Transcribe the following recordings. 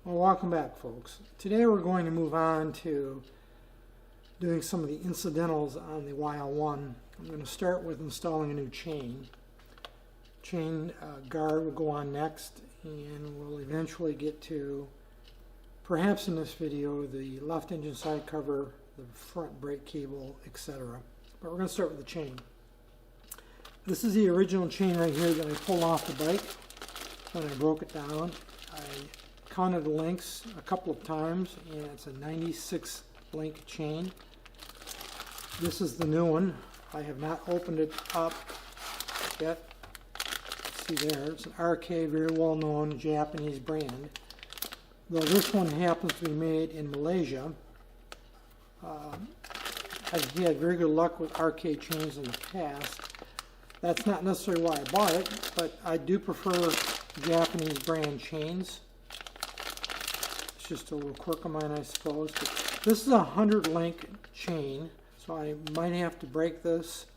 Well, welcome back, folks. Today we're going to move on to doing some of the incidentals on the YL1. I'm going to start with installing a new chain. Chain guard will go on next, and we'll eventually get to, perhaps in this video, the left engine side cover, the front brake cable, etc. But we're going to start with the chain. This is the original chain right here that I pulled off the bike when I broke it down. I counted the links a couple of times, and it's a 96 link chain. This is the new one. I have not opened it up yet. See there, it's an RK, very well known Japanese brand. Though this one happens to be made in Malaysia. I've had very good luck with RK chains in the past. That's not necessarily why I bought it, but I do prefer Japanese brand chains. Just a little quirk of mine, I suppose. But this is a 100 link chain, so I might have to break this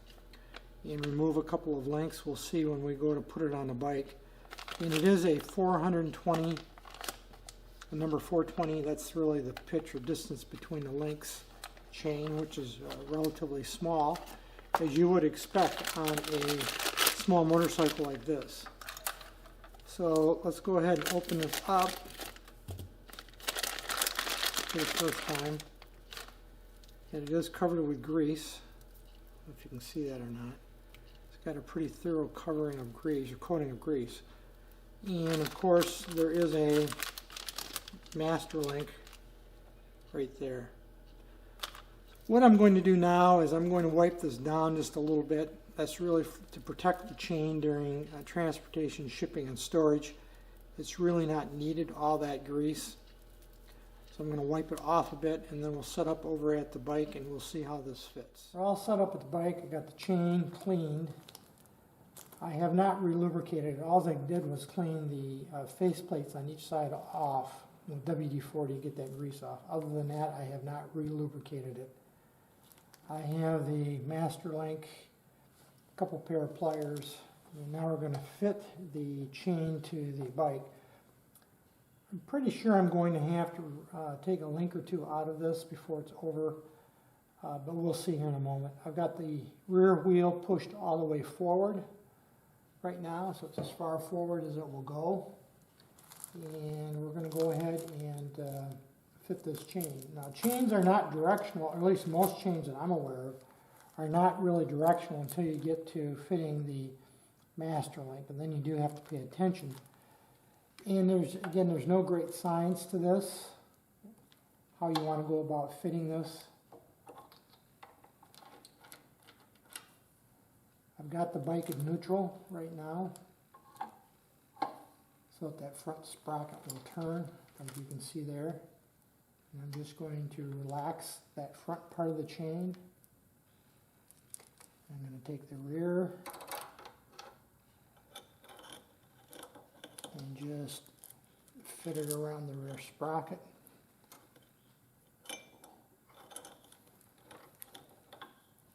and remove a couple of links. We'll see when we go to put it on the bike. And it is a 420, the number 420. That's really the pitch or distance between the links chain, which is relatively small, as you would expect on a small motorcycle like this. So let's go ahead and open this up for the first time. And it is covered with grease. I don't know if you can see that or not. It's got a pretty thorough covering of grease, or coating of grease. And of course there is a master link right there. What I'm going to do now is I'm going to wipe this down just a little bit. That's really to protect the chain during transportation, shipping, and storage. It's really not needed, all that grease. So I'm going to wipe it off a bit, and then we'll set up over at the bike and we'll see how this fits. We're all set up at the bike. I got the chain cleaned. I have not re-lubricated it. All I did was clean the face plates on each side off with WD-40 to get that grease off. Other than that, I have not re-lubricated it. I have the master link, a couple pair of pliers, and now we're going to fit the chain to the bike. I'm pretty sure I'm going to have to take a link or two out of this before it's over, but we'll see here in a moment. I've got the rear wheel pushed all the way forward right now, so it's as far forward as it will go. And we're going to go ahead and fit this chain. Now, chains are not directional, or at least most chains that I'm aware of are not really directional until you get to fitting the master link, and then you do have to pay attention. And there's no great science to this, how you want to go about fitting this. I've got the bike in neutral right now, so that front sprocket will turn, as you can see there. And I'm just going to relax that front part of the chain. I'm going to take the rear and just fit it around the rear sprocket.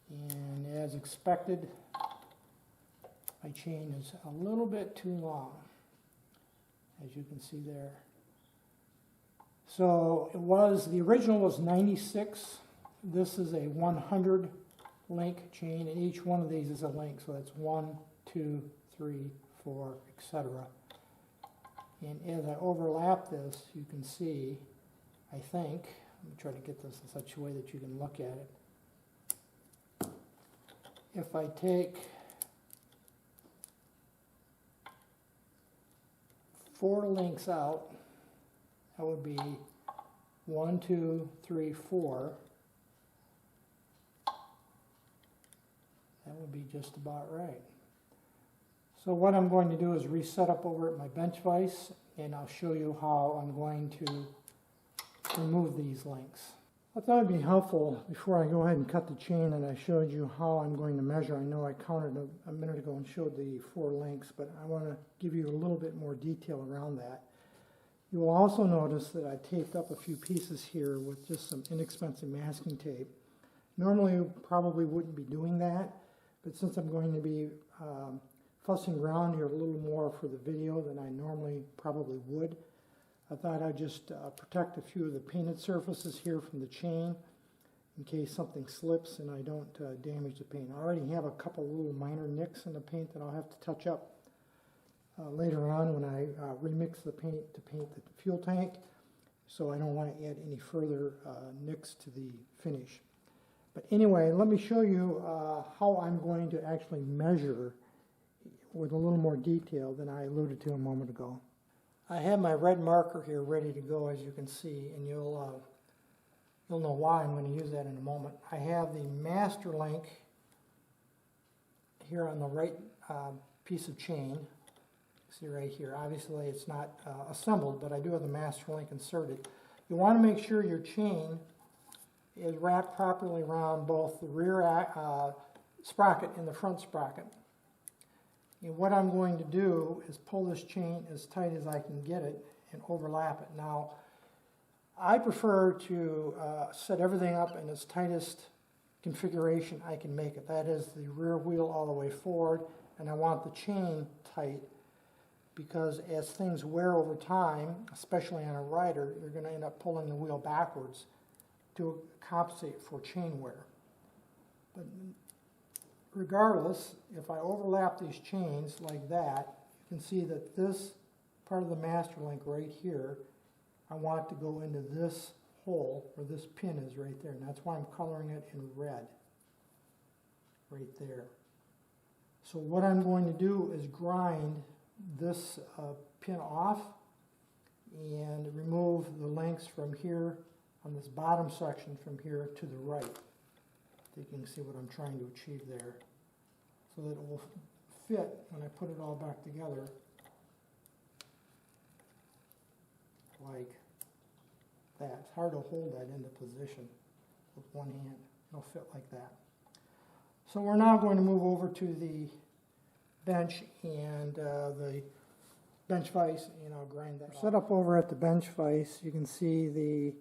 And as expected, my chain is a little bit too long, as you can see there. So the original was 96. This is a 100 link chain, and each one of these is a link. So that's 1, 2, 3, 4, etc. And as I overlap this, you can see, I think, let me try to get this in such a way that you can look at it. If I take 4 links out, that would be 1, 2, 3, 4. That would be just about right. So what I'm going to do is reset up over at my bench vise, and I'll show you how I'm going to remove these links. I thought it would be helpful before I go ahead and cut the chain, and I showed you how I'm going to measure. I know I counted a minute ago and showed the 4 links, but I want to give you a little bit more detail around that. You will also notice that I taped up a few pieces here with just some inexpensive masking tape. Normally you probably wouldn't be doing that, but since I'm going to be fussing around here a little more for the video than I normally probably would, I thought I'd just protect a few of the painted surfaces here from the chain in case something slips and I don't damage the paint. I already have a couple little minor nicks in the paint that I'll have to touch up later on when I remix the paint to paint the fuel tank, so I don't want to add any further nicks to the finish. But anyway, let me show you how I'm going to actually measure with a little more detail than I alluded to a moment ago. I have my red marker here ready to go, as you can see, and you'll know why I'm going to use that in a moment. I have the master link here on the right piece of chain. See right here. Obviously it's not assembled, but I do have the master link inserted. You want to make sure your chain is wrapped properly around both the rear sprocket and the front sprocket. And what I'm going to do is pull this chain as tight as I can get it and overlap it. Now, I prefer to set everything up in its tightest configuration I can make it. That is the rear wheel all the way forward, and I want the chain tight because as things wear over time, especially on a rider, you're going to end up pulling the wheel backwards to compensate for chain wear. But regardless, if I overlap these chains like that, you can see that this part of the master link right here, I want it to go into this hole where this pin is right there, and that's why I'm coloring it in red right there. So what I'm going to do is grind this pin off and remove the links from here on this bottom section from here to the right. I think you can see what I'm trying to achieve there, so that it will fit when I put it all back together like that. It's hard to hold that into position with one hand. It'll fit like that. So we're now going to move over to the bench and the bench vise, and I'll grind that off. Set up over at the bench vise, you can see the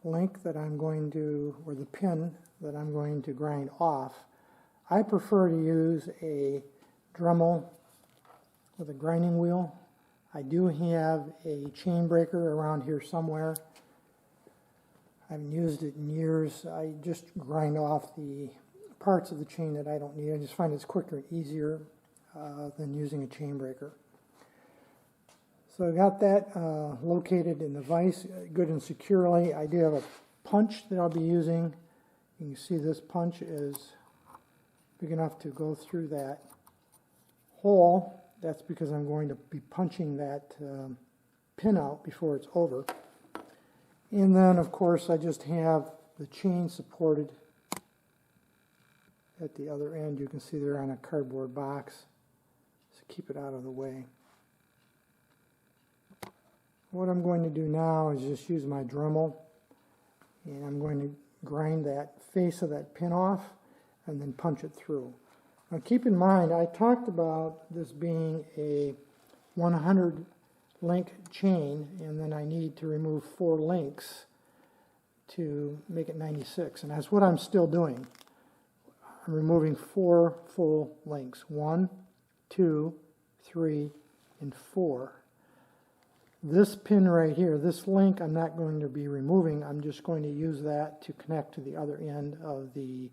link that I'm going to, or the pin that I'm going to grind off. I prefer to use a Dremel with a grinding wheel. I do have a chain breaker around here somewhere. I haven't used it in years. I just grind off the parts of the chain that I don't need. I just find it's quicker and easier than using a chain breaker. So I got that located in the vise good and securely. I do have a punch that I'll be using. You can see this punch is big enough to go through that hole. That's because I'm going to be punching that pin out before it's over. And then, of course, I just have the chain supported at the other end. You can see they're on a cardboard box, so keep it out of the way. What I'm going to do now is just use my Dremel, and I'm going to grind that face of that pin off and then punch it through. Now keep in mind, I talked about this being a 100 link chain, and then I need to remove 4 links to make it 96, and that's what I'm still doing. I'm removing 4 full links, 1, 2, 3, and 4. This pin right here, this link, I'm not going to be removing. I'm just going to use that to connect to the other end of the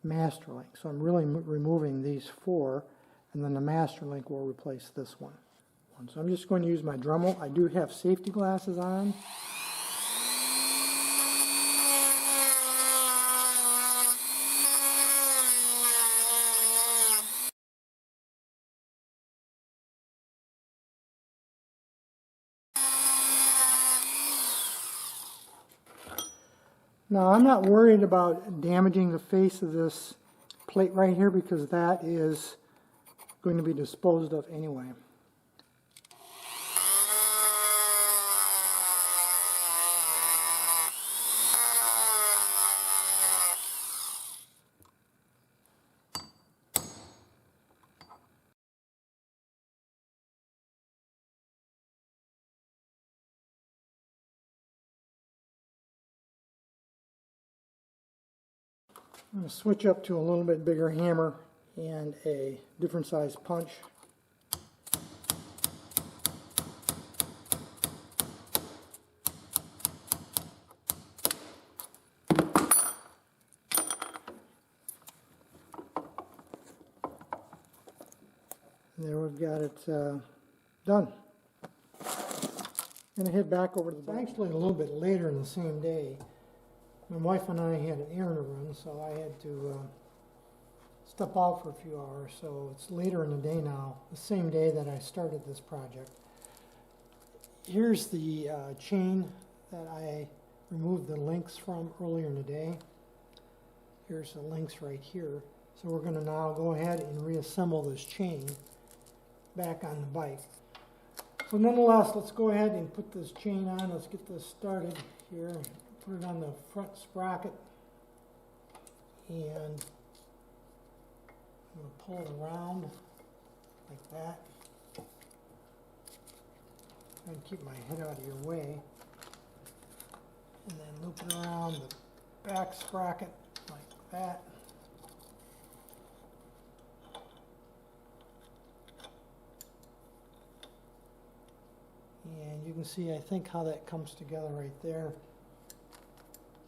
master link. So I'm really removing these 4, and then the master link will replace this one. So I'm just going to use my Dremel. I do have safety glasses on. Now, I'm not worried about damaging the face of this plate right here because that is going to be disposed of anyway. I'm going to switch up to a little bit bigger hammer and a different size punch. there we've got it done. I'm going to head back over to the bike. Actually a little bit later in the same day. My wife and I had an errand to run, so I had to step out for a few hours. So it's later in the day now, the same day that I started this project. Here's the chain that I removed the links from earlier in the day. Here's the links right here. So we're going to now go ahead and reassemble this chain back on the bike. So nonetheless, let's go ahead and put this chain on. Let's get this started here. Put it on the front sprocket, and I'm going to pull it around like that. Try and keep my head out of your way. And then loop it around the back sprocket like that. And you can see, I think, how that comes together right there.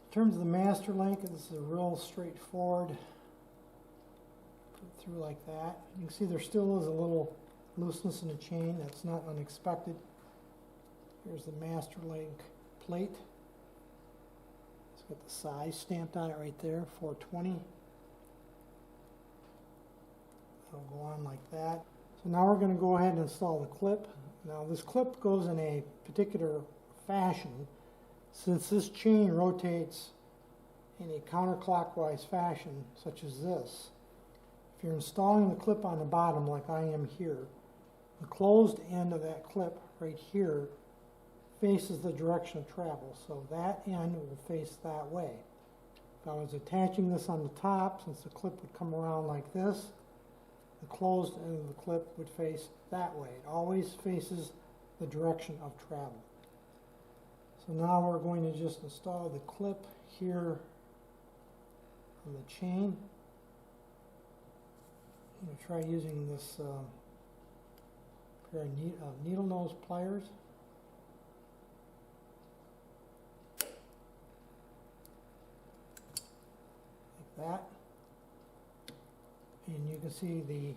In terms of the master link, this is a real straightforward. Put it through like that. You can see there still is a little looseness in the chain. That's not unexpected. Here's the master link plate. It's got the size stamped on it right there, 420. It'll go on like that. So now we're going to go ahead and install the clip. Now this clip goes in a particular fashion. Since this chain rotates in a counterclockwise fashion, such as this, if you're installing the clip on the bottom like I am here, the closed end of that clip right here faces the direction of travel, so that end will face that way. If I was attaching this on the top, since the clip would come around like this, the closed end of the clip would face that way. It always faces the direction of travel. So now we're going to just install the clip here on the chain. I'm going to try using this pair of needle nose pliers. Like that. And you can see the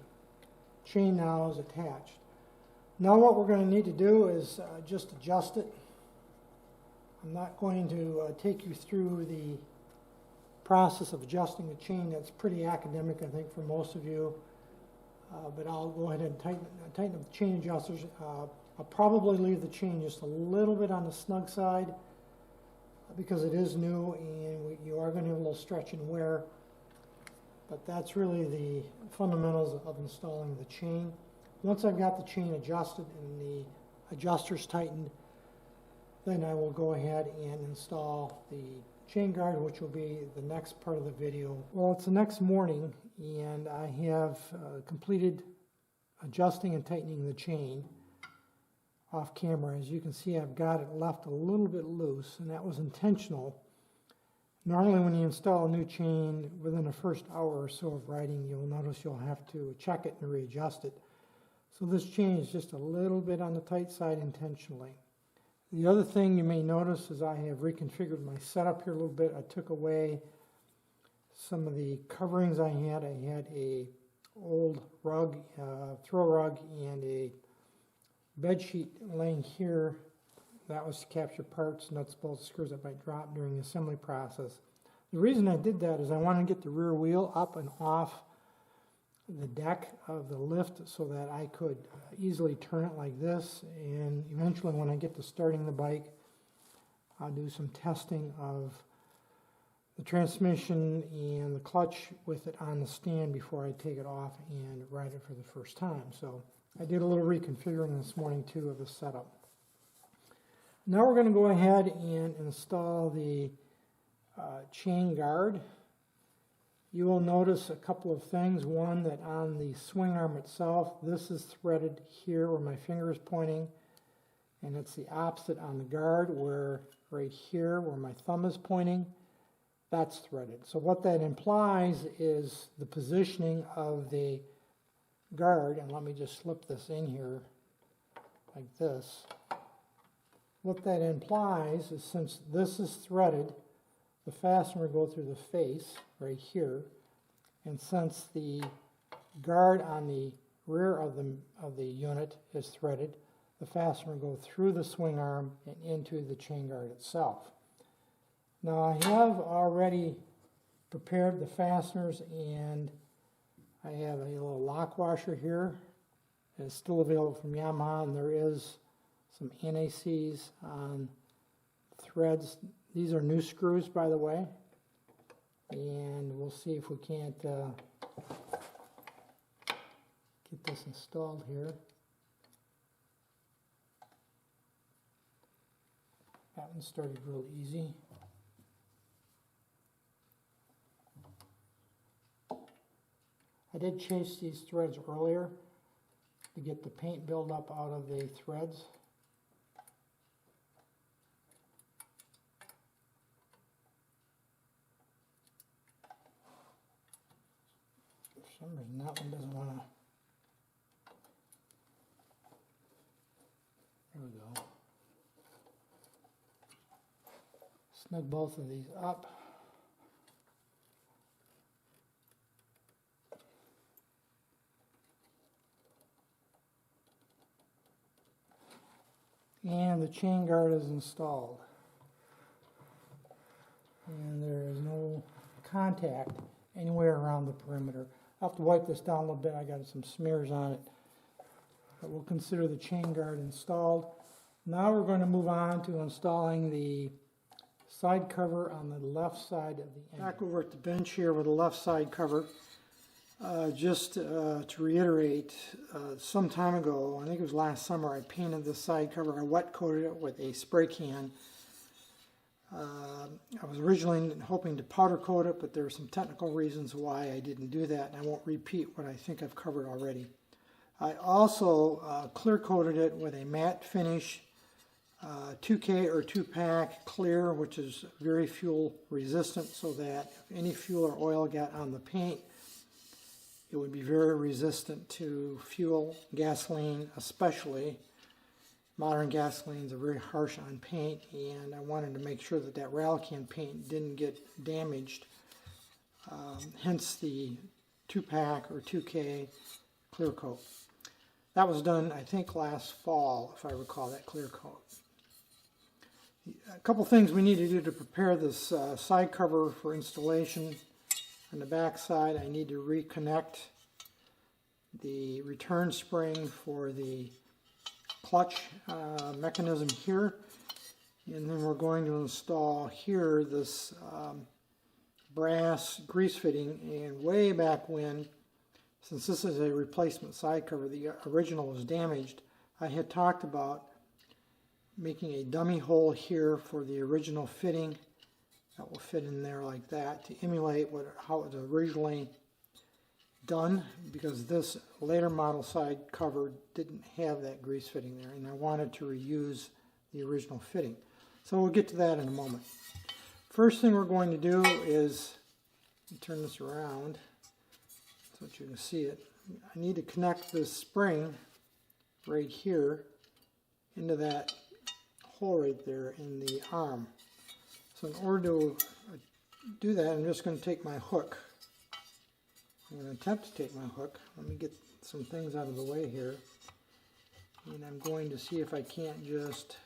chain now is attached. Now what we're going to need to do is just adjust it. I'm not going to take you through the process of adjusting the chain. That's pretty academic, I think, for most of you. But I'll go ahead and tighten up the chain adjusters. I'll probably leave the chain just a little bit on the snug side because it is new and you are going to have a little stretch and wear. But that's really the fundamentals of installing the chain. Once I've got the chain adjusted and the adjusters tightened, then I will go ahead and install the chain guard, which will be the next part of the video. Well, it's the next morning, and I have completed adjusting and tightening the chain off camera. As you can see, I've got it left a little bit loose, and that was intentional. Normally when you install a new chain, within the first hour or so of riding, you'll notice you'll have to check it and readjust it. So this chain is just a little bit on the tight side intentionally. The other thing you may notice is I have reconfigured my setup here a little bit. I took away some of the coverings I had. I had a old rug, throw rug, and a bed sheet laying here. That was to capture parts, nuts, bolts, screws that might drop during the assembly process. The reason I did that is I want to get the rear wheel up and off the deck of the lift so that I could easily turn it like this, and eventually when I get to starting the bike, I'll do some testing of the transmission and the clutch with it on the stand before I take it off and ride it for the first time. So I did a little reconfiguring this morning too of the setup. Now we're going to go ahead and install the chain guard. You will notice a couple of things. One, that on the swing arm itself, this is threaded here where my finger is pointing, and it's the opposite on the guard where right here where my thumb is pointing, that's threaded. So what that implies is the positioning of the guard, and let me just slip this in here like this. What that implies is since this is threaded, the fastener will go through the face right here, and since the guard on the rear of the unit is threaded. The fastener will go through the swing arm and into the chain guard itself. Now I have already prepared the fasteners, and I have a little lock washer here. It's still available from Yamaha, and there is some NACs on threads. These are new screws, by the way, and we'll see if we can't get this installed here. That one started real easy. I did chase these threads earlier to get the paint buildup out of the threads. For some reason that one doesn't want to. There we go. Snug both of these up. And the chain guard is installed. And there is no contact anywhere around the perimeter. I'll have to wipe this down a little bit. I got some smears on it. But we'll consider the chain guard installed. Now we're going to move on to installing the side cover on the left side of the engine. Back over at the bench here with the left side cover. Just to reiterate, some time ago, I think it was last summer, I painted the side cover. I wet coated it with a spray can. I was originally hoping to powder coat it, but there are some technical reasons why I didn't do that, and I won't repeat what I think I've covered already. I also clear coated it with a matte finish 2K or 2-pack clear, which is very fuel resistant, so that if any fuel or oil got on the paint, it would be very resistant to fuel, gasoline especially. Modern gasolines are very harsh on paint, and I wanted to make sure that that Ralcan paint didn't get damaged. Hence the 2-pack or 2K clear coat. That was done, I think, last fall, if I recall, that clear coat. A couple things we need to do to prepare this side cover for installation. On the back side, I need to reconnect the return spring for the clutch mechanism here, and then we're going to install here this brass grease fitting. And way back when, since this is a replacement side cover, the original was damaged, I had talked about making a dummy hole here for the original fitting that will fit in there like that to emulate how it was originally done, because this later model side cover didn't have that grease fitting there, and I wanted to reuse the original fitting. So we'll get to that in a moment. First thing we're going to do is turn this around so that you can see it. I need to connect this spring right here into that hole right there in the arm. So in order to do that, I'm just going to take my hook. I'm going to attempt to take my hook. Let me get some things out of the way here. And I'm going to see if I can't just,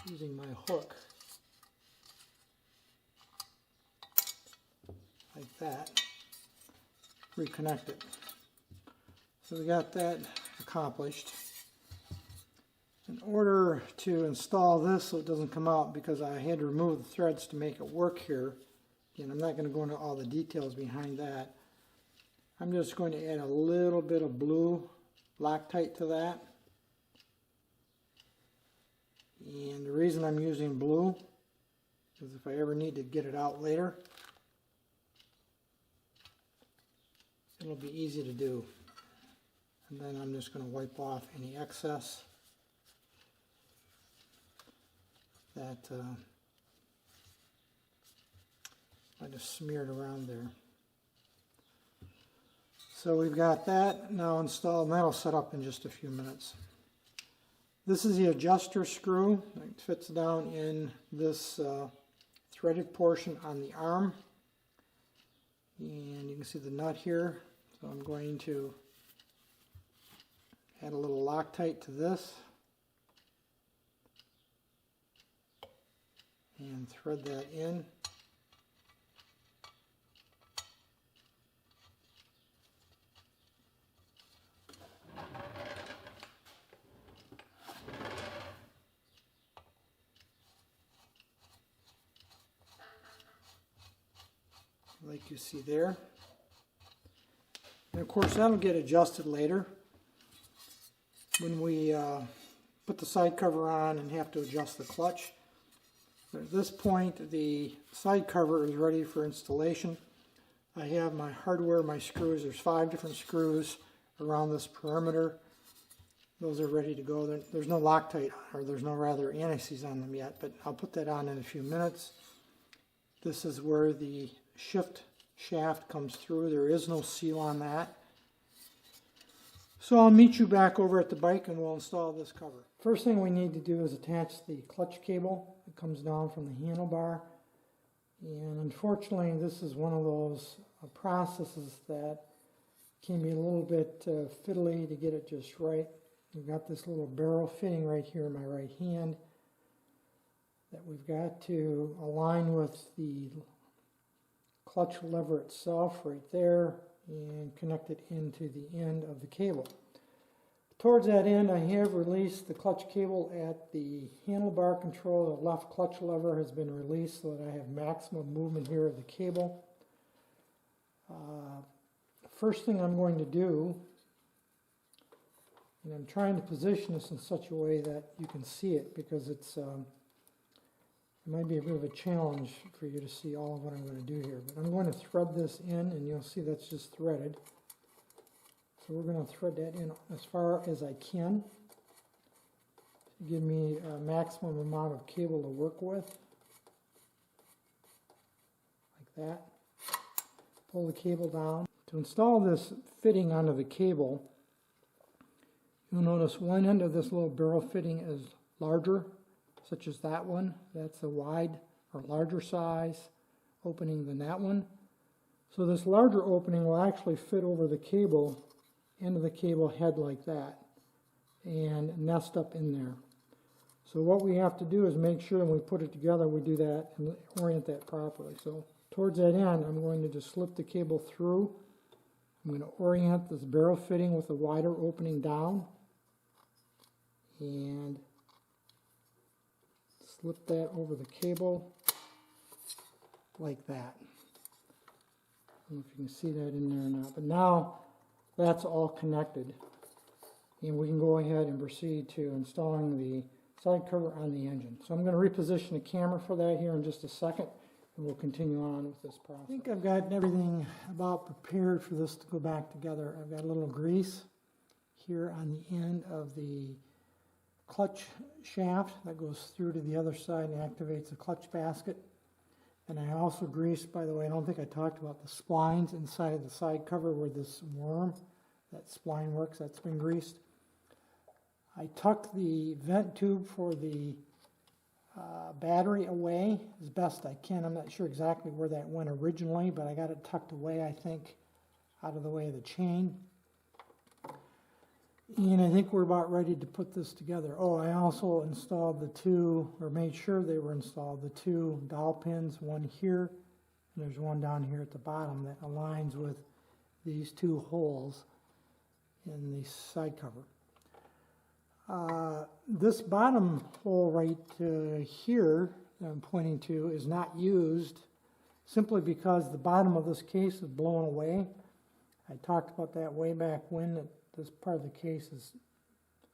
using my hook, like that, reconnect it. So we got that accomplished. In order to install this so it doesn't come out, because I had to remove the threads to make it work here, and I'm not going to go into all the details behind that, I'm just going to add a little bit of blue Loctite to that. And the reason I'm using blue is if I ever need to get it out later, it'll be easy to do. And then I'm just going to wipe off any excess that I just smeared around there. So we've got that now installed, and that'll set up in just a few minutes. This is the adjuster screw. It fits down in this threaded portion on the arm. And you can see the nut here. So I'm going to add a little Loctite to this and thread that in. Like you see there. And of course that'll get adjusted later when we put the side cover on and have to adjust the clutch. But at this point the side cover is ready for installation. I have my hardware, my screws. There's 5 different screws around this perimeter. Those are ready to go. There's no Loctite, or there's no rather anti-seize on them yet, but I'll put that on in a few minutes. This is where the shift shaft comes through. There is no seal on that. So I'll meet you back over at the bike and we'll install this cover. First thing we need to do is attach the clutch cable. It comes down from the handlebar. And unfortunately this is one of those processes that can be a little bit fiddly to get it just right. We've got this little barrel fitting right here in my right hand that we've got to align with the clutch lever itself right there and connect it into the end of the cable. Towards that end, I have released the clutch cable at the handlebar control. The left clutch lever has been released so that I have maximum movement here of the cable. First thing I'm going to do, and I'm trying to position this in such a way that you can see it, because it might be a bit of a challenge for you to see all of what I'm going to do here. But I'm going to thread this in, and you'll see that's just threaded. So we're going to thread that in as far as I can to give me a maximum amount of cable to work with. Like that. Pull the cable down. To install this fitting onto the cable, you'll notice one end of this little barrel fitting is larger, such as that one. That's a wide or larger size opening than that one. So this larger opening will actually fit over the cable, end of the cable head like that, and nest up in there. So what we have to do is make sure when we put it together we do that and orient that properly. So towards that end I'm going to just slip the cable through. I'm going to orient this barrel fitting with a wider opening down and slip that over the cable like that. I don't know if you can see that in there or not, but now that's all connected and we can go ahead and proceed to installing the side cover on the engine. So I'm going to reposition the camera for that here in just a second and we'll continue on with this process. I think I've got everything about prepared for this to go back together. I've got a little grease here on the end of the clutch shaft that goes through to the other side and activates the clutch basket. And I also greased, by the way, I don't think I talked about the splines inside of the side cover where this worm, that spline works, that's been greased. I tucked the vent tube for the battery away as best I can. I'm not sure exactly where that went originally, but I got it tucked away, I think, out of the way of the chain. And I think we're about ready to put this together. Oh, I also installed the two, or made sure they were installed, the 2 dowel pins, one here, and there's one down here at the bottom that aligns with these 2 holes in the side cover. This bottom hole right here that I'm pointing to is not used simply because the bottom of this case is blown away. I talked about that way back when, that this part of the case is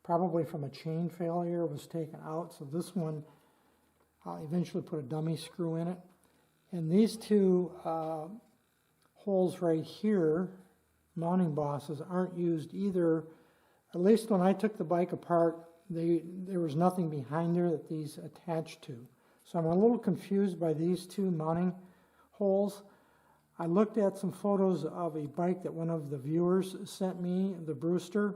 probably from a chain failure, was taken out. So this one, I'll eventually put a dummy screw in it. And these 2 holes right here, mounting bosses, aren't used either. At least when I took the bike apart, there was nothing behind there that these attached to. So I'm a little confused by these 2 mounting holes. I looked at some photos of a bike that one of the viewers sent me, the Brewster,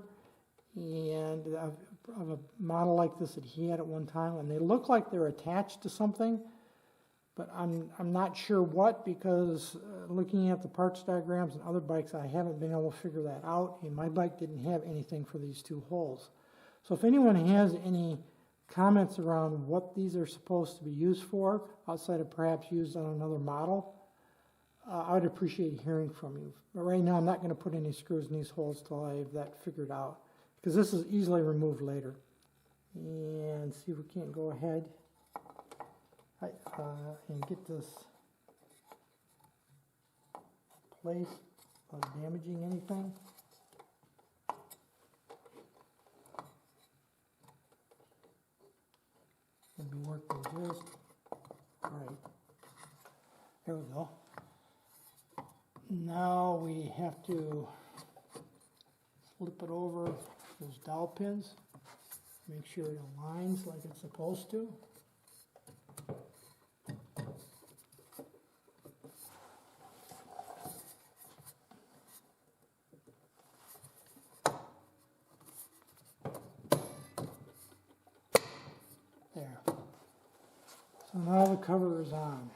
and of a model like this that he had at one time, and they look like they're attached to something, but I'm not sure what, because looking at the parts diagrams and other bikes, I haven't been able to figure that out, and my bike didn't have anything for these two holes. So if anyone has any comments around what these are supposed to be used for, outside of perhaps used on another model, I would appreciate hearing from you. But right now I'm not going to put any screws in these holes till I have that figured out, because this is easily removed later. And see if we can't go ahead and get this placed without damaging anything. We'll be working just right. There we go. Now we have to flip it over those dowel pins. Make sure it aligns like it's supposed to. There. So now the cover is on.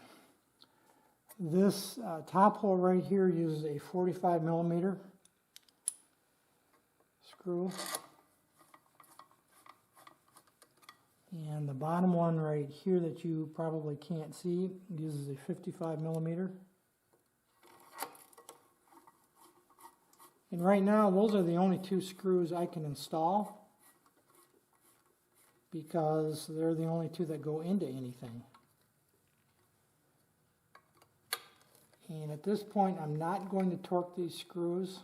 This top hole right here uses a 45 millimeter screw. And the bottom one right here that you probably can't see uses a 55 millimeter. And right now, those are the only two screws I can install, because they're the only two that go into anything. And at this point, I'm not going to torque these screws.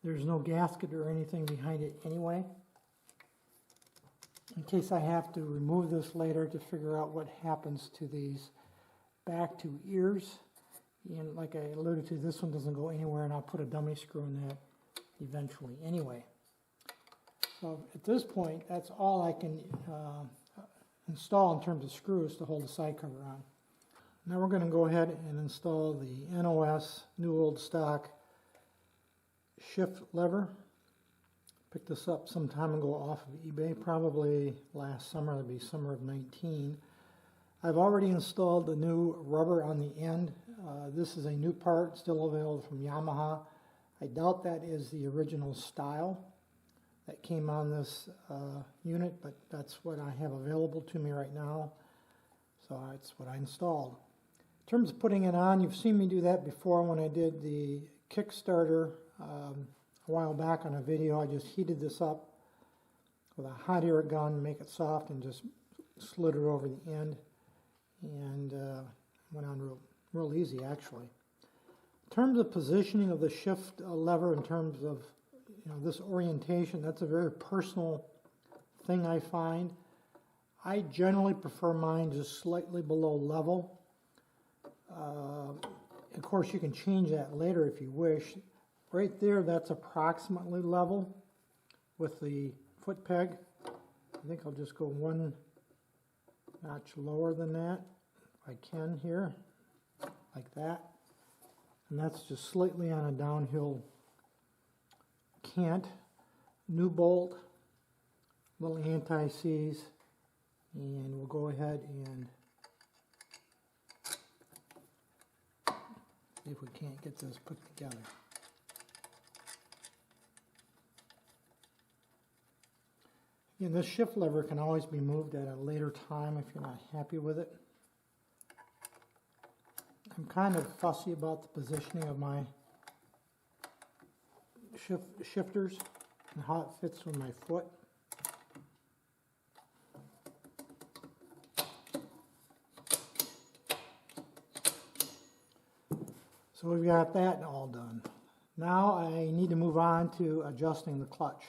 There's no gasket or anything behind it anyway, in case I have to remove this later to figure out what happens to these back two ears. And like I alluded to, this one doesn't go anywhere, and I'll put a dummy screw in that eventually anyway. So at this point, that's all I can install in terms of screws to hold the side cover on. Now we're going to go ahead and install the NOS new old stock shift lever. Picked this up some time ago off of eBay, probably last summer. That'd be summer of 19. I've already installed the new rubber on the end. This is a new part, still available from Yamaha. I doubt that is the original style that came on this unit, but that's what I have available to me right now. So that's what I installed. In terms of putting it on, you've seen me do that before when I did the Kickstarter a while back on a video. I just heated this up with a hot air gun to make it soft and just slid it over the end, and went on real easy actually. In terms of positioning of the shift lever, in terms of this orientation, that's a very personal thing I find. I generally prefer mine just slightly below level. Of course, you can change that later if you wish. Right there, that's approximately level with the foot peg. I think I'll just go one notch lower than that, if I can here, like that. And that's just slightly on a downhill cant. New bolt, little anti-seize, and we'll go ahead and see if we can't get this put together. Again, this shift lever can always be moved at a later time if you're not happy with it. I'm kind of fussy about the positioning of my shifters and how it fits with my foot. So we've got that all done. Now I need to move on to adjusting the clutch.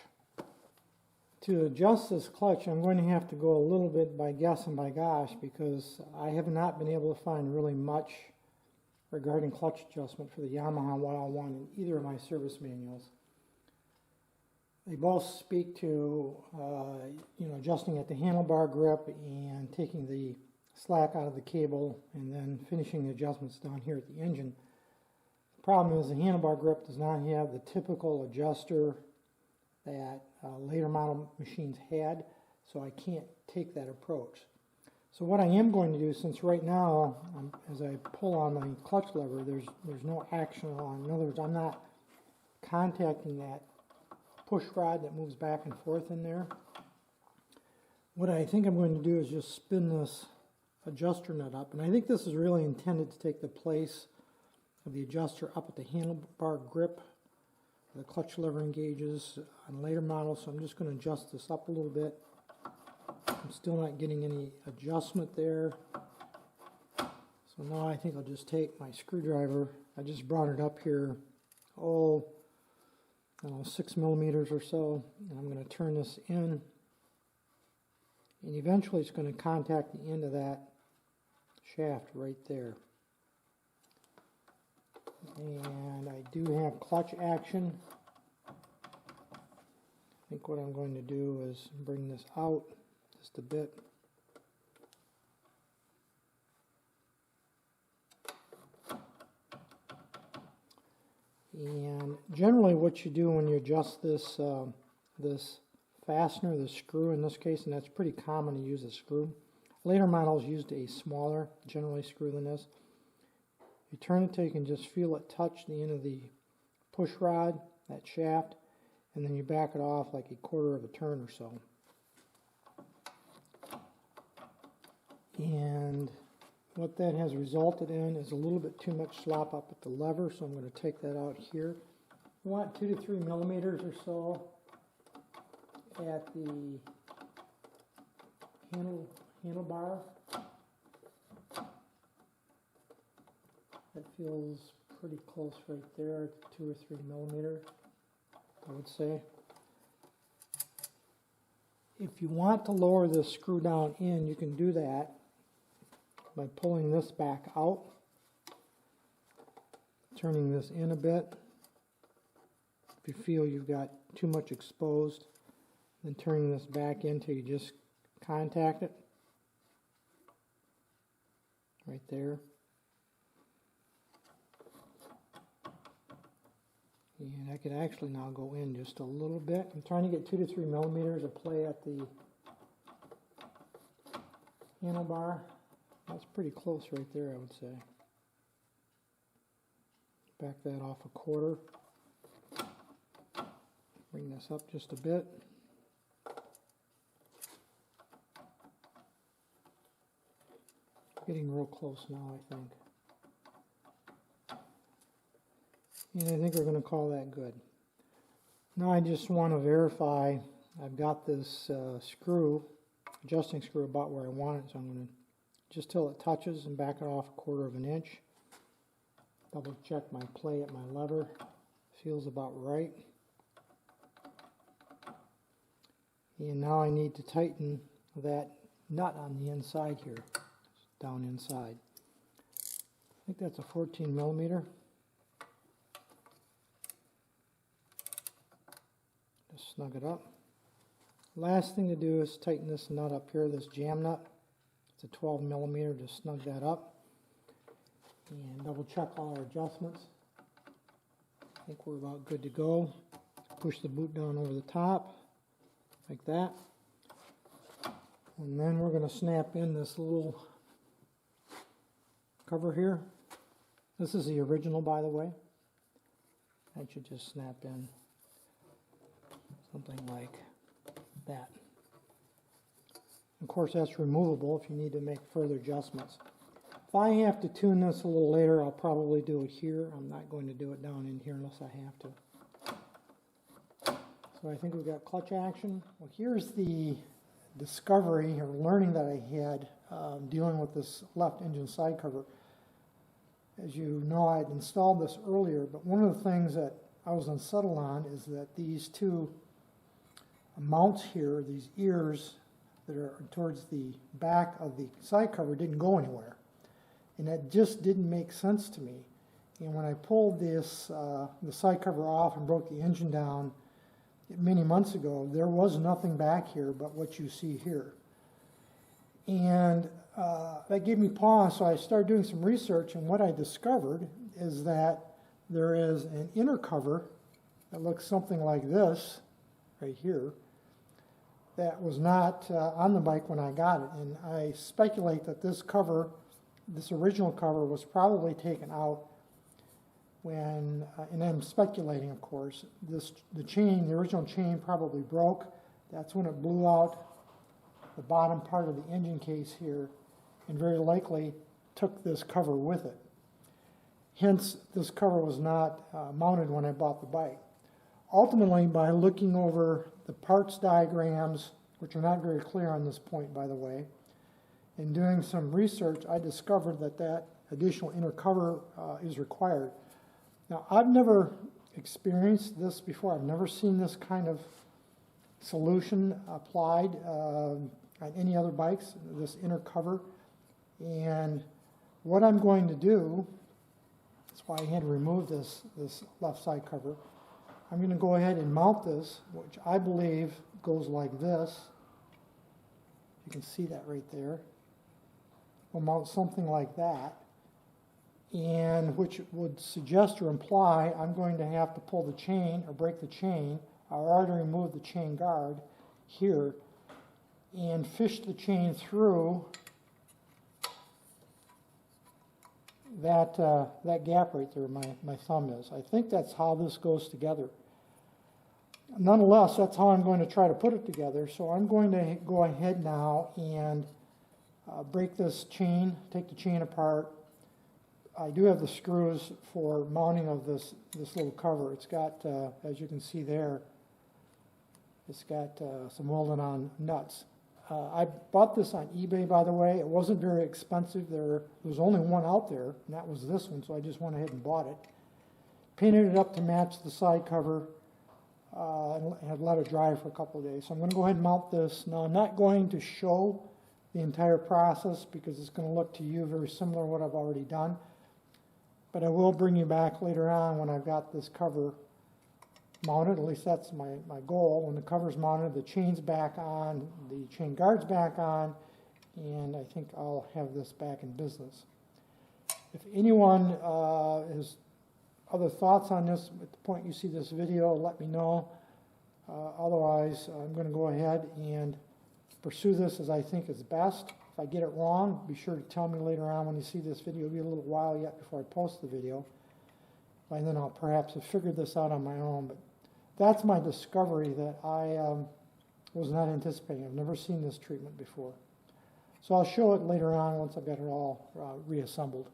To adjust this clutch, I'm going to have to go a little bit by guess and by gosh, because I have not been able to find really much regarding clutch adjustment for the Yamaha YL1 in either of my service manuals. They both speak to adjusting at the handlebar grip and taking the slack out of the cable and then finishing the adjustments down here at the engine. The problem is the handlebar grip does not have the typical adjuster that later model machines had, so I can't take that approach. So what I am going to do, since right now, as I pull on my clutch lever, there's no action on. In other words, I'm not contacting that push rod that moves back and forth in there. What I think I'm going to do is just spin this adjuster nut up, and I think this is really intended to take the place of the adjuster up at the handlebar grip. The clutch lever engages on later models, so I'm just going to adjust this up a little bit. I'm still not getting any adjustment there. So now I think I'll just take my screwdriver. I just brought it up here, I don't know, 6 millimeters or so, and I'm going to turn this in. And eventually it's going to contact the end of that shaft right there. And I do have clutch action. I think what I'm going to do is bring this out just a bit. And generally what you do when you adjust this this fastener, the screw in this case, and that's pretty common to use a screw. Later models used a smaller, generally screw than this. You turn it till you can just feel it touch the end of the push rod, that shaft, and then you back it off like a quarter of a turn or so. And what that has resulted in is a little bit too much slop up at the lever, so I'm going to take that out here. You want 2 to 3 millimeters or so at the handlebar. That feels pretty close right there, 2 or 3 millimeter, I would say. If you want to lower this screw down in, you can do that by pulling this back out, turning this in a bit. If you feel you've got too much exposed, then turning this back in till you just contact it. Right there. And I could actually now go in just a little bit. I'm trying to get 2 to 3 millimeters of play at the handlebar. That's pretty close right there, I would say. Back that off a quarter. Bring this up just a bit. Getting real close now, I think. And I think we're going to call that good. Now I just want to verify I've got this adjusting screw about where I want it, so I'm going to just till it touches and back it off a quarter of an inch. Double check my play at my lever. Feels about right. And now I need to tighten that nut on the inside here, down inside. I think that's a 14 millimeter. Just snug it up. Last thing to do is tighten this nut up here, this jam nut. It's a 12 millimeter, just snug that up. And double check all our adjustments. I think we're about good to go. Push the boot down over the top, like that. And then we're going to snap in this little cover here. This is the original, by the way. That should just snap in something like that. Of course, that's removable if you need to make further adjustments. If I have to tune this a little later, I'll probably do it here. I'm not going to do it down in here unless I have to. So I think we've got clutch action. Well, here's the discovery or learning that I had dealing with this left engine side cover. As you know, I had installed this earlier, but one of the things that I was unsettled on is that these two mounts here, these ears that are towards the back of the side cover, didn't go anywhere. And that just didn't make sense to me. And when I pulled this the side cover off and broke the engine down many months ago, there was nothing back here but what you see here. And that gave me pause, so I started doing some research, and what I discovered is that there is an inner cover that looks something like this right here that was not on the bike when I got it. And I speculate that this cover, this original cover, was probably taken out when, and I'm speculating, of course, the original chain probably broke. That's when it blew out the bottom part of the engine case here, and very likely took this cover with it. Hence, this cover was not mounted when I bought the bike. Ultimately, by looking over the parts diagrams, which are not very clear on this point, by the way, and doing some research, I discovered that that additional inner cover is required. Now, I've never experienced this before. I've never seen this kind of solution applied on any other bikes, this inner cover. And what I'm going to do, that's why I had to remove this left side cover, I'm going to go ahead and mount this, which I believe goes like this. You can see that right there. We'll mount something like that, and which would suggest or imply I'm going to have to pull the chain or break the chain. I already removed the chain guard here and fish the chain through that gap right there, my thumb is. I think that's how this goes together. Nonetheless, that's how I'm going to try to put it together. So I'm going to go ahead now and break this chain, take the chain apart. I do have the screws for mounting of this little cover. It's got, as you can see there, it's got some welded on nuts. I bought this on eBay, by the way. It wasn't very expensive. There was only one out there, and that was this one, so I just went ahead and bought it. Painted it up to match the side cover, and had let it dry for a couple of days. So I'm going to go ahead and mount this. Now, I'm not going to show the entire process because it's going to look to you very similar to what I've already done. But I will bring you back later on when I've got this cover mounted. At least that's my goal. When the cover's mounted, the chain's back on, the chain guard's back on, and I think I'll have this back in business. If anyone has other thoughts on this at the point you see this video, let me know. Otherwise, I'm going to go ahead and pursue this as I think is best. If I get it wrong, be sure to tell me later on when you see this video. It'll be a little while yet before I post the video. And then I'll perhaps have figured this out on my own. But that's my discovery that I was not anticipating. I've never seen this treatment before. So I'll show it later on once I've got it all reassembled.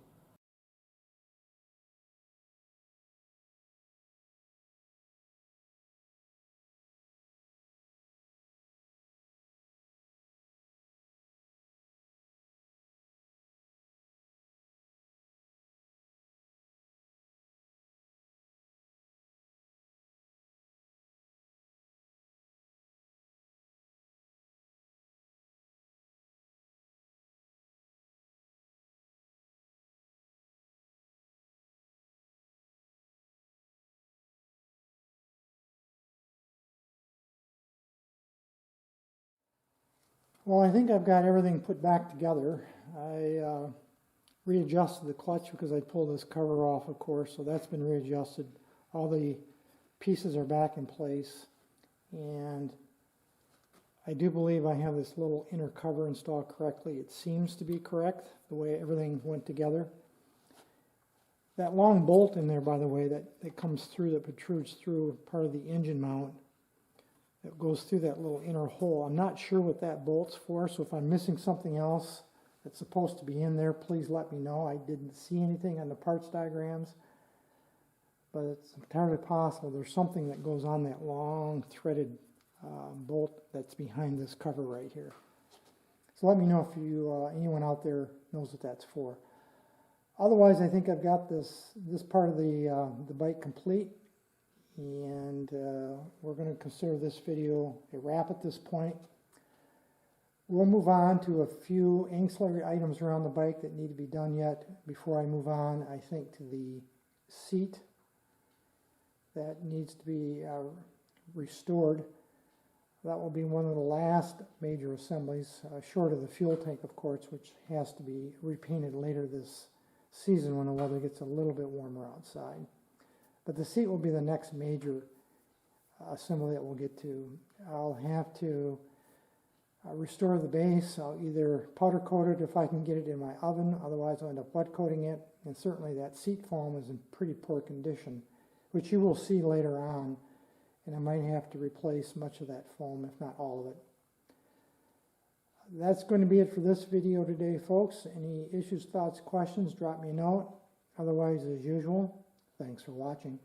Well, I think I've got everything put back together. I readjusted the clutch because I pulled this cover off, of course, so that's been readjusted. All the pieces are back in place, and I do believe I have this little inner cover installed correctly. It seems to be correct, the way everything went together. That long bolt in there, by the way, that comes through, that protrudes through part of the engine mount, it goes through that little inner hole. I'm not sure what that bolt's for, so if I'm missing something else that's supposed to be in there, please let me know. I didn't see anything on the parts diagrams, but it's entirely possible there's something that goes on that long threaded bolt that's behind this cover right here. So let me know if you anyone out there knows what that's for. Otherwise, I think I've got this part of the bike complete. And we're going to consider this video a wrap at this point. We'll move on to a few ancillary items around the bike that need to be done yet before I move on, I think, to the seat that needs to be restored. That will be one of the last major assemblies, short of the fuel tank, of course, which has to be repainted later this season when the weather gets a little bit warmer outside. But the seat will be the next major assembly that we'll get to. I'll have to restore the base. I'll either powder coat it if I can get it in my oven, otherwise I'll end up wet coating it. And certainly that seat foam is in pretty poor condition, which you will see later on, and I might have to replace much of that foam, if not all of it. That's going to be it for this video today, folks. Any issues, thoughts, questions, drop me a note. Otherwise, as usual, thanks for watching.